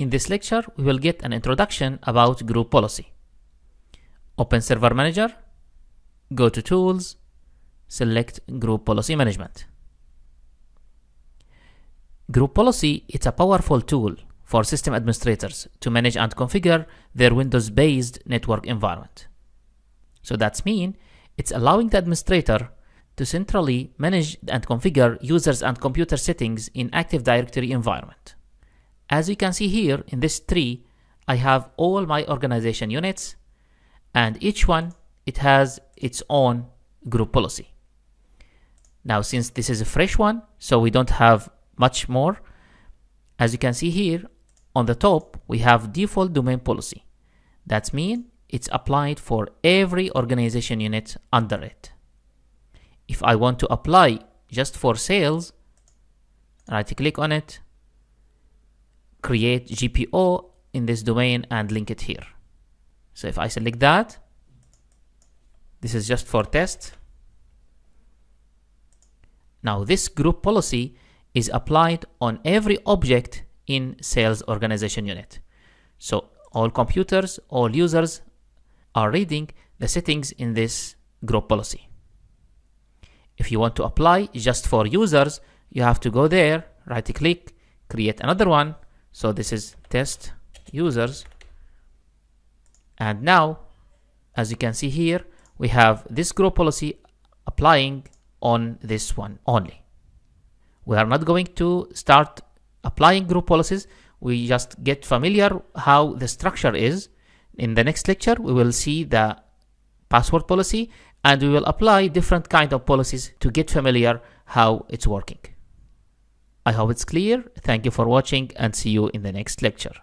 In this lecture, we will get an introduction about group policy. Open Server Manager, go to Tools, select Group Policy Management. Group Policy is a powerful tool for system administrators to manage and configure their Windows-based network environment. So that means it's allowing the administrator to centrally manage and configure users and computer settings in Active Directory environment. As you can see here in this tree, I have all my organization units, and each one, it has its own group policy. Now, since this is a fresh one, so we don't have much more, as you can see here, on the top, we have default domain policy. That means it's applied for every organization unit under it. If I want to apply just for sales, right-click on it, create GPO in this domain and link it here. So if I select that, this is just for test. Now this group policy is applied on every object in sales organization unit. So all computers, all users are reading the settings in this group policy. If you want to apply just for users, you have to go there, right-click, create another one. So this is test users. And now, as you can see here, we have this group policy applying on this one only. We are not going to start applying group policies. We just get familiar how the structure is. In the next lecture, we will see the password policy and we will apply different kind of policies to get familiar how it's working. I hope it's clear. Thank you for watching and see you in the next lecture.